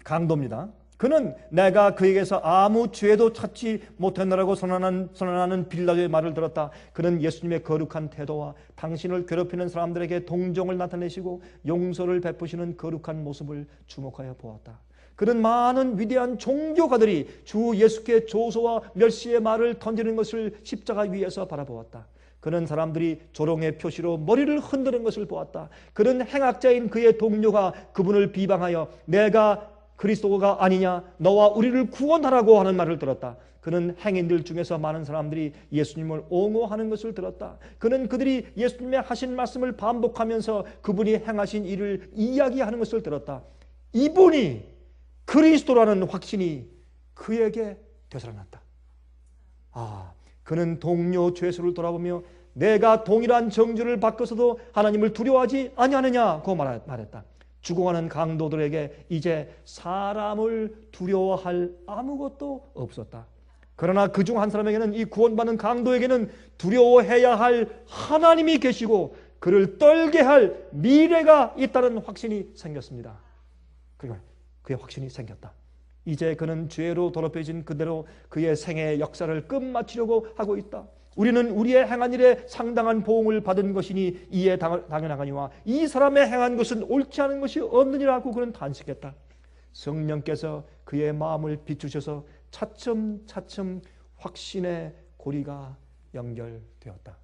Speaker 1: 강도입니다. 그는 내가 그에게서 아무 죄도 찾지 못했노라고 선언하는 빌라도의 말을 들었다. 그는 예수님의 거룩한 태도와 당신을 괴롭히는 사람들에게 동정을 나타내시고 용서를 베푸시는 거룩한 모습을 주목하여 보았다. 그는 많은 위대한 종교가들이 주 예수께 조소와 멸시의 말을 던지는 것을 십자가 위에서 바라보았다. 그는 사람들이 조롱의 표시로 머리를 흔드는 것을 보았다. 그는 행악자인 그의 동료가 그분을 비방하여 내가 그리스도가 아니냐, 너와 우리를 구원하라고 하는 말을 들었다. 그는 행인들 중에서 많은 사람들이 예수님을 옹호하는 것을 들었다. 그는 그들이 예수님의 하신 말씀을 반복하면서 그분이 행하신 일을 이야기하는 것을 들었다. 이분이 그리스도라는 확신이 그에게 되살아났다. 그는 동료 죄수를 돌아보며 내가 동일한 정죄를 받고서도 하나님을 두려워하지 아니하느냐고 말했다. 죽어가는 강도들에게 이제 사람을 두려워할 아무것도 없었다. 그러나 그중 한 사람에게는, 이 구원받는 강도에게는 두려워해야 할 하나님이 계시고 그를 떨게 할 미래가 있다는 확신이 생겼습니다. 그리고 그의 확신이 생겼다. 이제 그는 죄로 더럽혀진 그대로 그의 생애의 역사를 끝마치려고 하고 있다. 우리는 우리의 행한 일에 상당한 보응을 받은 것이니 이에 당연하거니와 이 사람의 행한 것은 옳지 않은 것이 없느니라고 그는 단식했다. 성령께서 그의 마음을 비추셔서 차츰차츰 확신의 고리가 연결되었다.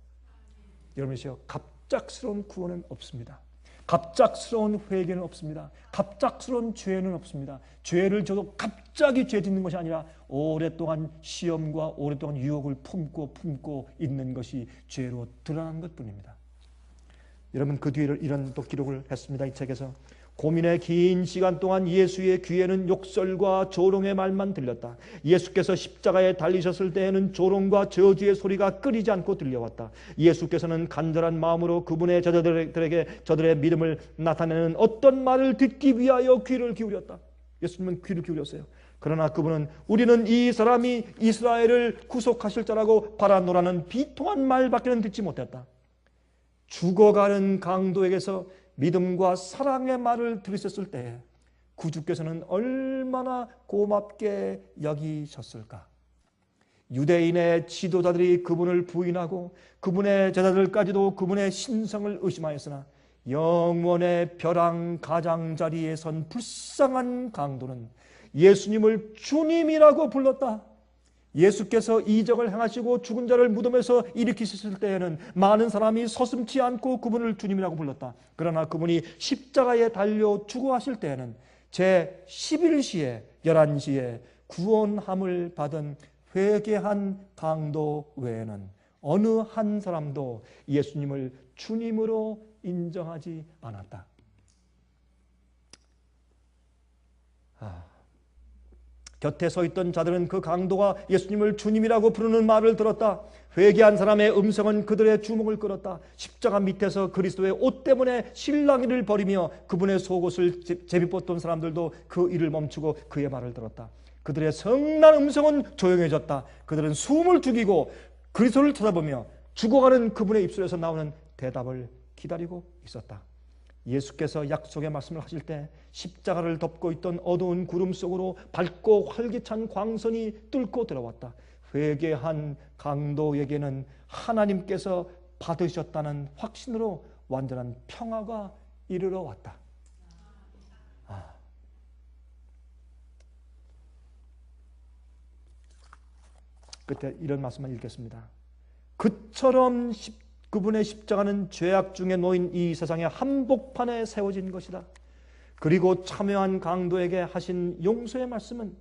Speaker 1: 여러분이시여, 갑작스러운 구원은 없습니다. 갑작스러운 회개는 없습니다. 갑작스러운 죄는 없습니다. 죄를 저도 갑자기 죄 짓는 것이 아니라 오랫동안 시험과 오랫동안 유혹을 품고 있는 것이 죄로 드러난 것뿐입니다. 여러분, 그 뒤에 이런 또 기록을 했습니다. 이 책에서 고민의 긴 시간 동안 예수의 귀에는 욕설과 조롱의 말만 들렸다. 예수께서 십자가에 달리셨을 때에는 조롱과 저주의 소리가 끊이지 않고 들려왔다. 예수께서는 간절한 마음으로 그분의 제자들에게 저들의 믿음을 나타내는 어떤 말을 듣기 위하여 귀를 기울였다. 예수님은 귀를 기울였어요. 그러나 그분은 우리는 이 사람이 이스라엘을 구속하실 자라고 바라노라는 비통한 말밖에는 듣지 못했다. 죽어가는 강도에게서 믿음과 사랑의 말을 들으셨을 때 구주께서는 얼마나 고맙게 여기셨을까. 유대인의 지도자들이 그분을 부인하고 그분의 제자들까지도 그분의 신성을 의심하였으나 영원의 벼랑 가장자리에 선 불쌍한 강도는 예수님을 주님이라고 불렀다. 예수께서 이적을 행하시고 죽은 자를 무덤에서 일으키셨을 때에는 많은 사람이 서슴지 않고 그분을 주님이라고 불렀다. 그러나 그분이 십자가에 달려 죽어가실 때에는 제 11시에 11시에 구원함을 받은 회개한 강도 외에는 어느 한 사람도 예수님을 주님으로 인정하지 않았다. 곁에 서 있던 자들은 그 강도가 예수님을 주님이라고 부르는 말을 들었다. 회개한 사람의 음성은 그들의 주목을 끌었다. 십자가 밑에서 그리스도의 옷 때문에 실랑이를 벌이며 그분의 속옷을 제비뽑던 사람들도 그 일을 멈추고 그의 말을 들었다. 그들의 성난 음성은 조용해졌다. 그들은 숨을 죽이고 그리스도를 쳐다보며 죽어가는 그분의 입술에서 나오는 대답을 기다리고 있었다. 예수께서 약속의 말씀을 하실 때 십자가를 덮고 있던 어두운 구름 속으로 밝고 활기찬 광선이 뚫고 들어왔다. 회개한 강도에게는 하나님께서 받으셨다는 확신으로 완전한 평화가 이르러 왔다. 끝에 이런 말씀만 읽겠습니다. 그처럼 그분의 십자가는 죄악 중에 놓인 이 세상의 한복판에 세워진 것이다. 그리고 참여한 강도에게 하신 용서의 말씀은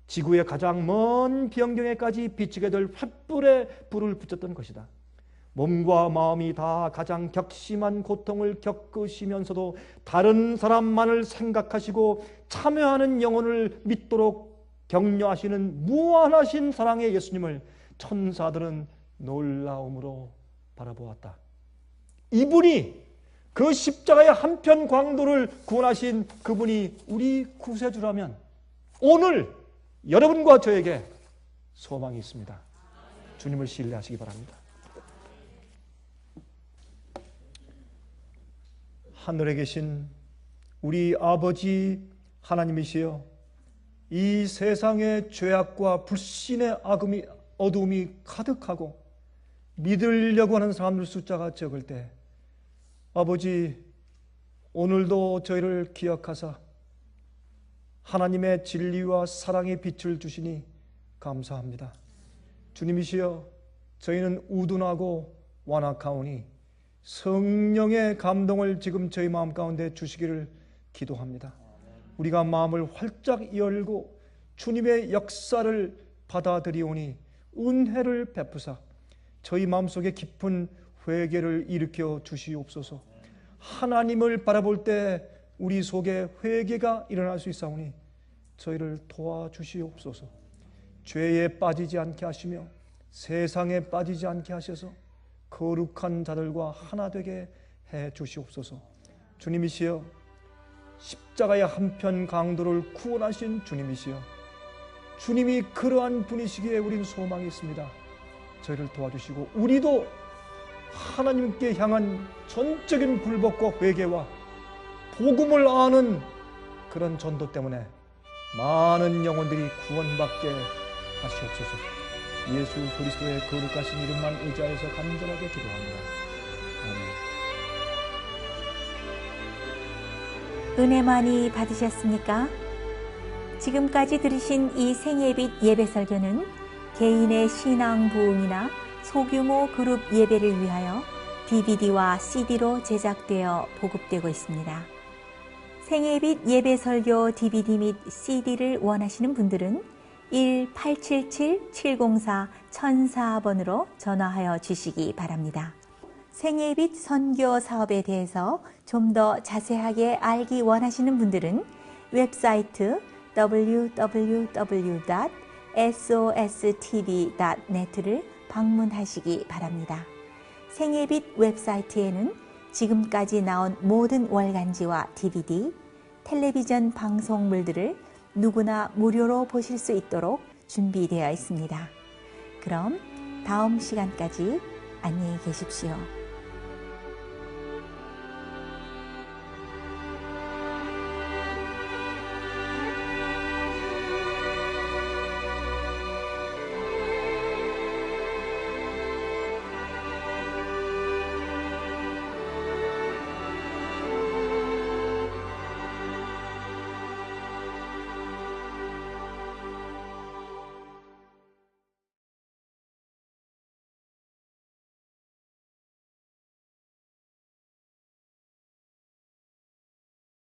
Speaker 1: 지구의 가장 먼 변경에까지 비치게 될 횃불에 불을 붙였던 것이다. 몸과 마음이 다 가장 격심한 고통을 겪으시면서도 다른 사람만을 생각하시고 참여하는 영혼을 믿도록 격려하시는 무한하신 사랑의 예수님을 천사들은 놀라움으로 바라보았다. 이분이, 그 십자가의 한편 광도를 구원하신 그분이 우리 구세주라면 오늘 여러분과 저에게 소망이 있습니다. 주님을 신뢰하시기 바랍니다. 하늘에 계신 우리 아버지 하나님이시여, 이 세상의 죄악과 불신의 어두움이 가득하고 믿으려고 하는 사람들 숫자가 적을 때 아버지, 오늘도 저희를 기억하사 하나님의 진리와 사랑의 빛을 주시니 감사합니다. 주님이시여, 저희는 우둔하고 완악하오니 성령의 감동을 지금 저희 마음 가운데 주시기를 기도합니다. 우리가 마음을 활짝 열고 주님의 역사를 받아들이오니 은혜를 베푸사 저희 마음속에 깊은 회개를 일으켜 주시옵소서. 하나님을 바라볼 때 우리 속에 회개가 일어날 수 있사오니 저희를 도와주시옵소서. 죄에 빠지지 않게 하시며 세상에 빠지지 않게 하셔서 거룩한 자들과 하나 되게 해 주시옵소서. 주님이시여, 십자가의 한편 강도를 구원하신 주님이시여, 주님이 그러한 분이시기에 우린 소망이 있습니다. 저희를 도와주시고 우리도 하나님께 향한 전적인 굴복과 회개와 복음을 아는 그런 전도 때문에 많은 영혼들이 구원받게 하시옵소서. 예수 그리스도의 거룩하신 이름만 의지하여서 간절하게 기도합니다. 아멘.
Speaker 2: 은혜 많이 받으셨습니까? 지금까지 들으신 이 생예빛 예배 설교는 개인의 신앙 부흥이나 소규모 그룹 예배를 위하여 DVD와 CD로 제작되어 보급되고 있습니다. 생예빛 예배 설교 DVD 및 CD를 원하시는 분들은 1-877-704-1004번으로 전화하여 주시기 바랍니다. 생예빛 선교 사업에 대해서 좀 더 자세하게 알기 원하시는 분들은 웹사이트 www.sostv.net를 방문하시기 바랍니다. 생예빛 웹사이트에는 지금까지 나온 모든 월간지와 DVD, 텔레비전 방송물들을 누구나 무료로 보실 수 있도록 준비되어 있습니다. 그럼 다음 시간까지 안녕히 계십시오.